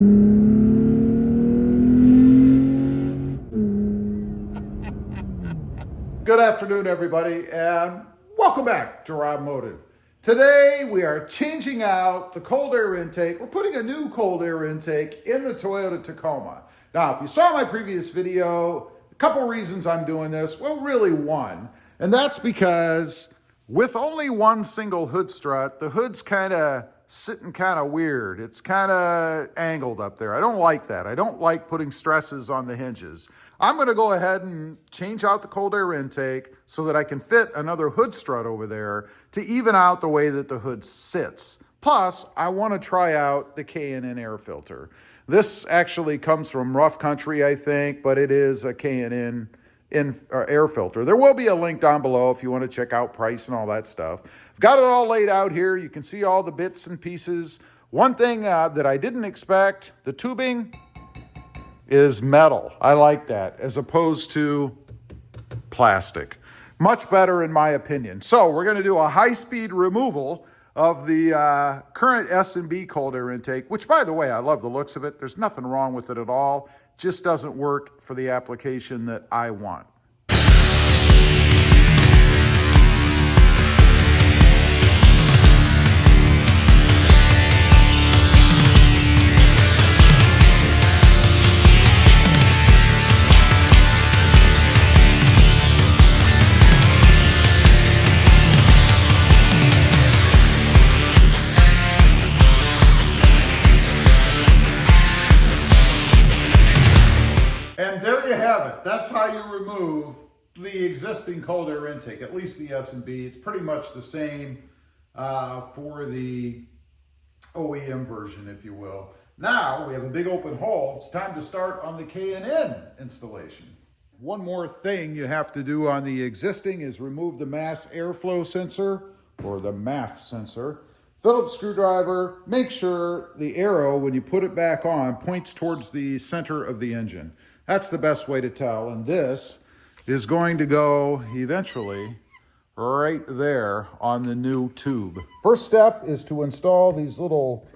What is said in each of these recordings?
Good afternoon, everybody, and welcome back to RobMotive. Today, we are changing out the cold air intake. We're putting a new cold air intake in the Toyota Tacoma. Now, if you saw my previous video, a couple reasons I'm doing this. Well, really one, and that's because with only one single hood strut, the hood's kind of sitting kind of weird. It's kind of angled up there. I don't like that. I don't like putting stresses on the hinges. I'm going to go ahead and change out the cold air intake so that I can fit another hood strut over there to even out the way that the hood sits. Plus, I want to try out the K&N air filter. This actually comes from Rough Country, I think, but it is a K&N air filter. There will be a link down below if you want to check out price and all that stuff. I've got it all laid out here. You can see all the bits and pieces. One thing that I didn't expect, the tubing is metal. I like that as opposed to plastic. Much better in my opinion. So we're going to do a high-speed removal of the current S&B cold air intake, which, by the way, I love the looks of it. There's nothing wrong with it at all. Just doesn't work for the application that I want. And there you have it. That's how you remove the existing cold air intake, at least the S&B. It's pretty much the same for the OEM version, if you will. Now we have a big open hole. It's time to start on the K&N installation. One more thing you have to do on the existing is remove the mass airflow sensor, or the MAF sensor. Phillips screwdriver, make sure the arrow, when you put it back on, points towards the center of the engine. That's the best way to tell. And this is going to go eventually right there on the new tube. First step is to install these little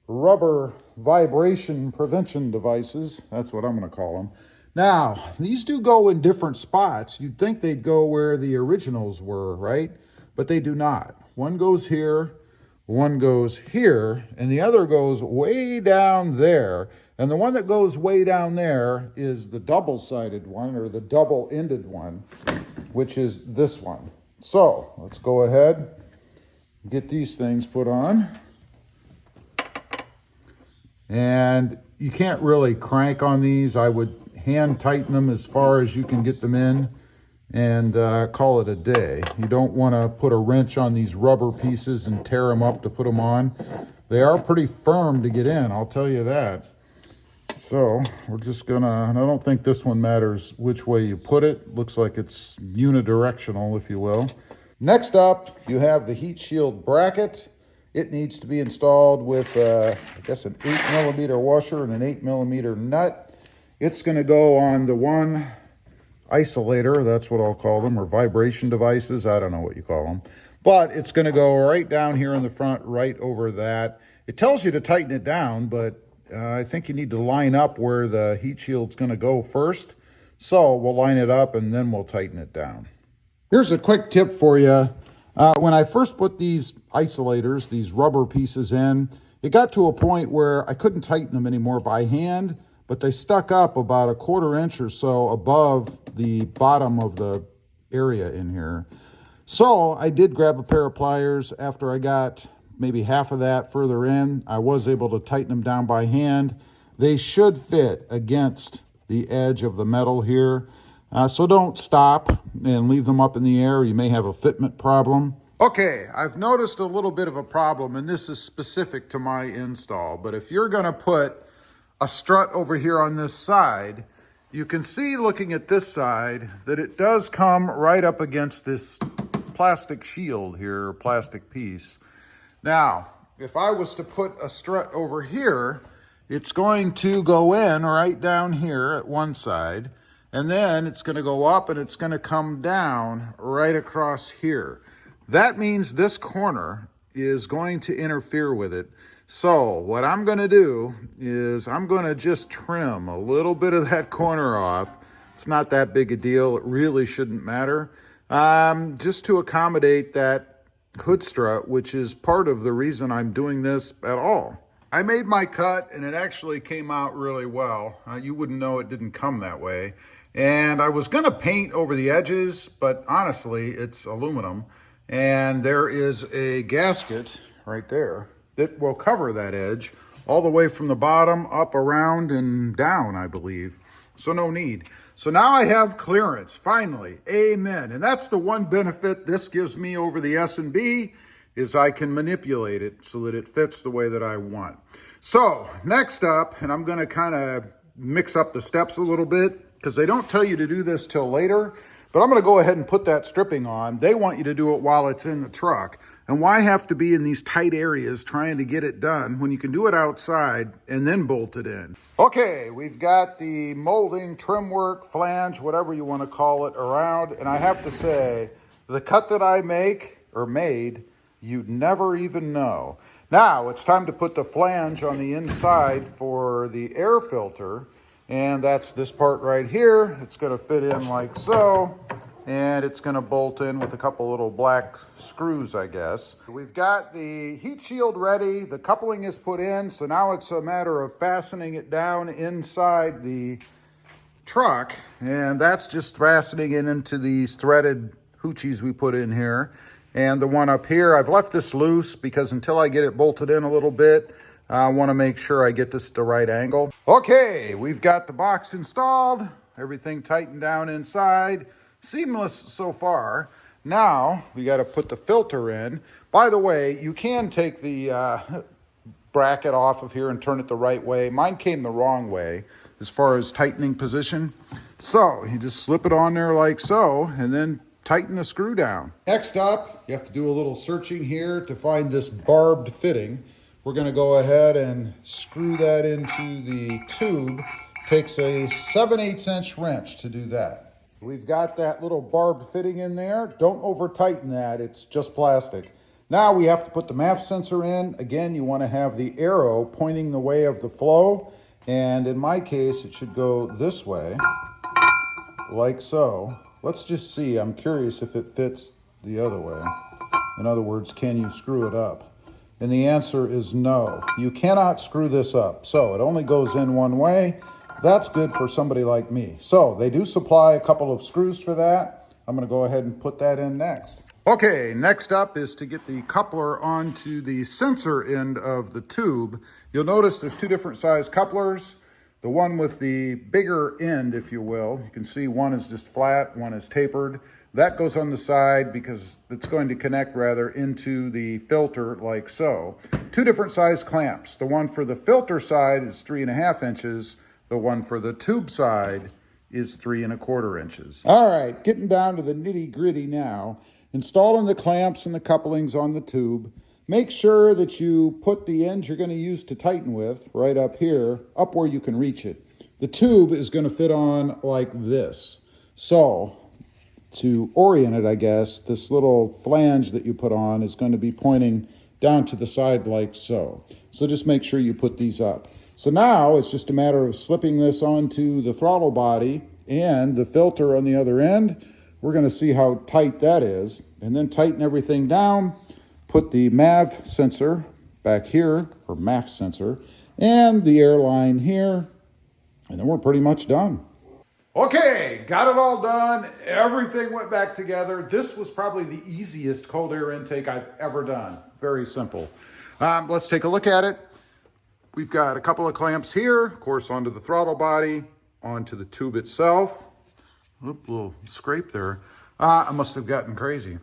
rubber vibration prevention devices. That's what I'm going to call them. Now, these do go in different spots. You'd think they'd go where the originals were, right? But they do not. One goes here, one goes here, and the other goes way down there. And the one that goes way down there is the double-sided one, or the double-ended one, which is this one. So let's go ahead and get these things put on. And you can't really crank on these. I would hand tighten them as far as you can get them in and call it a day. You don't want to put a wrench on these rubber pieces and tear them up to put them on. They are pretty firm to get in, I'll tell you that. So we're just gonna, and I don't think this one matters which way you put it. Looks like it's unidirectional, if you will. Next up, you have the heat shield bracket. It needs to be installed with, I guess, an 8mm washer and an 8mm nut. It's gonna go on the one isolator, that's what I'll call them, or vibration devices. I don't know what you call them. But it's gonna go right down here in the front, right over that. It tells you to tighten it down, but I think you need to line up where the heat shield's going to go first. So we'll line it up and then we'll tighten it down. Here's a quick tip for you. When I first put these isolators, these rubber pieces in, it got to a point where I couldn't tighten them anymore by hand, but they stuck up about a 1/4 inch or so above the bottom of the area in here. So I did grab a pair of pliers. After I got maybe half of that further in, I was able to tighten them down by hand. They should fit against the edge of the metal here. So don't stop and leave them up in the air. You may have a fitment problem. Okay, I've noticed a little bit of a problem, and this is specific to my install. But if you're gonna put a strut over here on this side, you can see looking at this side that it does come right up against this plastic shield here, plastic piece. Now, if I was to put a strut over here, it's going to go in right down here at one side, and then it's going to go up and it's going to come down right across here. That means this corner is going to interfere with it. So what I'm gonna do is I'm gonna just trim a little bit of that corner off. It's not that big a deal. It really shouldn't matter. Just to accommodate that hood strut, which is part of the reason I'm doing this at all. I made my cut and it actually came out really well. You wouldn't know it didn't come that way. And I was gonna paint over the edges, but honestly, it's aluminum. And there is a gasket right there that will cover that edge all the way from the bottom up, around, and down, I believe. So no need. So now I have clearance, finally, amen. And that's the one benefit this gives me over the S&B, is I can manipulate it so that it fits the way that I want. So next up, and I'm gonna kind of mix up the steps a little bit because they don't tell you to do this till later, but I'm gonna go ahead and put that stripping on. They want you to do it while it's in the truck. And why have to be in these tight areas trying to get it done when you can do it outside and then bolt it in? Okay, we've got the molding, trim work, flange, whatever you want to call it, around. And I have to say, the cut that I made, you'd never even know. Now, it's time to put the flange on the inside for the air filter. And that's this part right here. It's going to fit in like so. And it's going to bolt in with a couple little black screws, I guess. We've got the heat shield ready. The coupling is put in. So now it's a matter of fastening it down inside the truck. And that's just fastening it into these threaded hoochies we put in here. And the one up here, I've left this loose because until I get it bolted in a little bit, I want to make sure I get this at the right angle. Okay, we've got the box installed. Everything tightened down inside. Seamless so far. Now we got to put the filter in. By the way, you can take the bracket off of here and turn it the right way. Mine came the wrong way as far as tightening position. So you just slip it on there like so and then tighten the screw down. Next up, you have to do a little searching here to find this barbed fitting. We're going to go ahead and screw that into the tube. Takes a 7/8 inch wrench to do that. We've got that little barbed fitting in there. Don't over tighten that, it's just plastic. Now we have to put the MAF sensor in. Again, you want to have the arrow pointing the way of the flow. And in my case, it should go this way, like so. Let's just see, I'm curious if it fits the other way. In other words, can you screw it up? And the answer is no. You cannot screw this up. So it only goes in one way. That's good for somebody like me. So they do supply a couple of screws for that. I'm going to go ahead and put that in next. Okay, next up is to get the coupler onto the sensor end of the tube. You'll notice there's two different size couplers. The one with the bigger end, if you will, you can see one is just flat, one is tapered. That goes on the side because it's going to connect rather into the filter like so. Two different size clamps. The one for the filter side is 3.5 inches. The one for the tube side is 3.25 inches. All right, getting down to the nitty gritty now. Installing the clamps and the couplings on the tube. Make sure that you put the ends you're going to use to tighten with right up here, up where you can reach it. The tube is going to fit on like this. So to orient it, I guess, this little flange that you put on is going to be pointing down to the side like so. So just make sure you put these up. So now it's just a matter of slipping this onto the throttle body and the filter on the other end. We're going to see how tight that is, and then tighten everything down. Put the MAV sensor back here, or MAF sensor, and the air line here, and then we're pretty much done. Okay, got it all done. Everything went back together. This was probably the easiest cold air intake I've ever done. Very simple. Let's take a look at it. We've got a couple of clamps here, of course, onto the throttle body, onto the tube itself. Oop, little scrape there. I must have gotten crazy.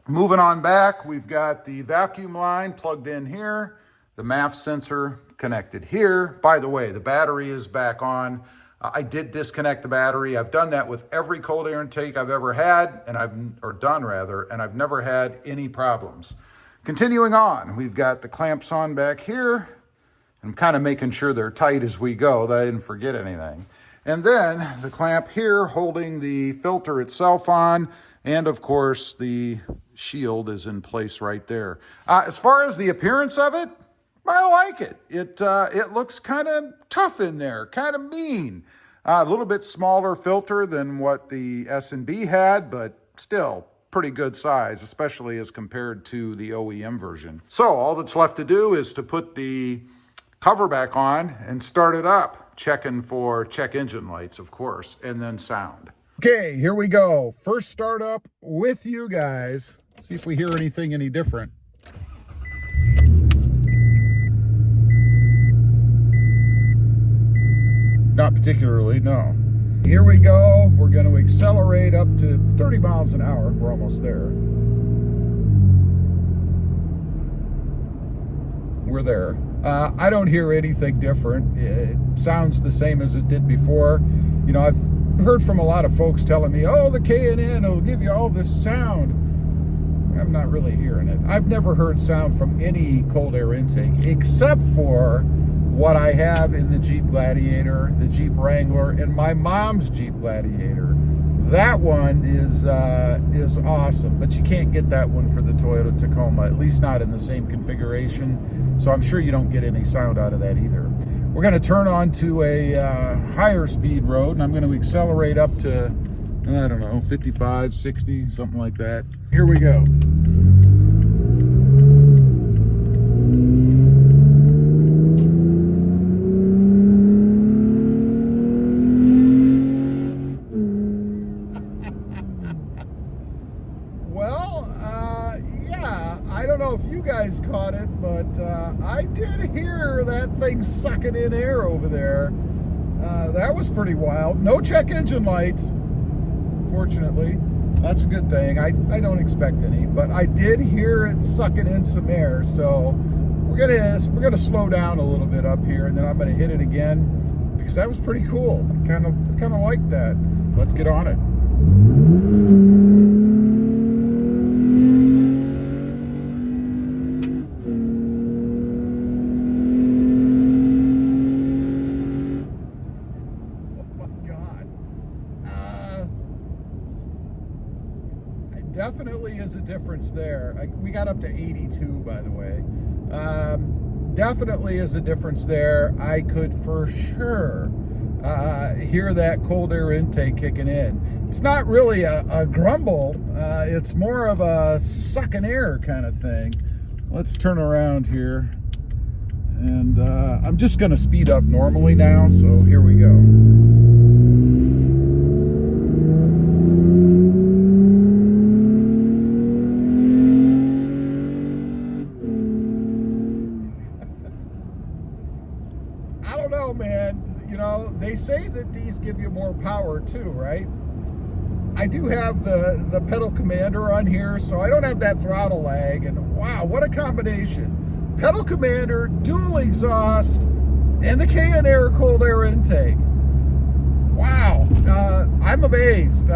Moving on back, we've got the vacuum line plugged in here, the MAF sensor connected here. By the way, the battery is back on. I did disconnect the battery. I've done that with every cold air intake I've ever had, and I've never had any problems. Continuing on, we've got the clamps on back here. I'm kind of making sure they're tight as we go, that I didn't forget anything. And then the clamp here holding the filter itself on, and of course the shield is in place right there. As far as the appearance of it, I like it. It looks kind of tough in there, kind of mean. A little bit smaller filter than what the S&B had, but still pretty good size, especially as compared to the OEM version. So all that's left to do is to put the cover back on and start it up, checking for check engine lights, of course, and then sound. Okay, here we go. First start up with you guys. See if we hear anything any different. Not particularly, no. Here we go. We're going to accelerate up to 30 miles an hour. We're almost there. We're there. I don't hear anything different. It sounds the same as it did before. You know, I've heard from a lot of folks telling me, oh, the K&N will give you all this sound. I'm not really hearing it. I've never heard sound from any cold air intake except for what I have in the Jeep Gladiator, the Jeep Wrangler, and my mom's Jeep Gladiator. That one is awesome, but you can't get that one for the Toyota Tacoma, at least not in the same configuration. So I'm sure you don't get any sound out of that either. We're going to turn on to a higher speed road, and I'm going to accelerate up to, I don't know, 55, 60, something like that. Here we go. I don't know if you guys caught it, but I did hear that thing sucking in air over there. That was pretty wild. No check engine lights, fortunately. That's a good thing. I don't expect any, but I did hear it sucking in some air. So we're gonna slow down a little bit up here, and then I'm gonna hit it again because that was pretty cool. I kind of like that. Let's get on it. Definitely is a difference there. We got up to 82, by the way. Definitely is a difference there. I could for sure hear that cold air intake kicking in. It's not really a grumble. It's more of a sucking air kind of thing. Let's turn around here. And I'm just going to speed up normally now. So here we go. I don't know, man. You know, they say that these give you more power too, right? I do have the pedal commander on here, so I don't have that throttle lag. And wow, what a combination. Pedal commander, dual exhaust, and the K&N cold air intake. Wow, I'm amazed.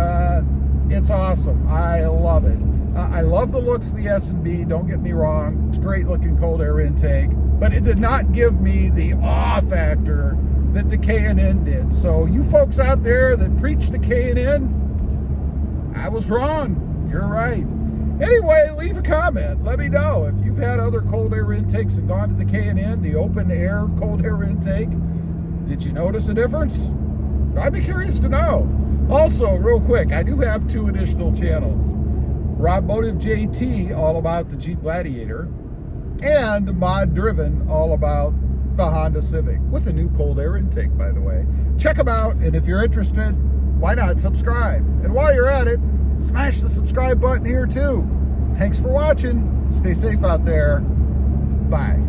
It's awesome. I love it. I love the looks of the S&B, don't get me wrong. It's a great looking cold air intake, but it did not give me the awe factor that the K&N did. So you folks out there that preach the K&N, I was wrong. You're right. Anyway, leave a comment. Let me know if you've had other cold air intakes and gone to the K&N, the open air cold air intake. Did you notice a difference? I'd be curious to know. Also, real quick, I do have 2 additional channels. RobMotive JT, all about the Jeep Gladiator, and Mod Driven, all about the Honda Civic, with a new cold air intake, by the way. Check them out, and if you're interested, why not subscribe? And while you're at it, smash the subscribe button here too. Thanks for watching. Stay safe out there. Bye.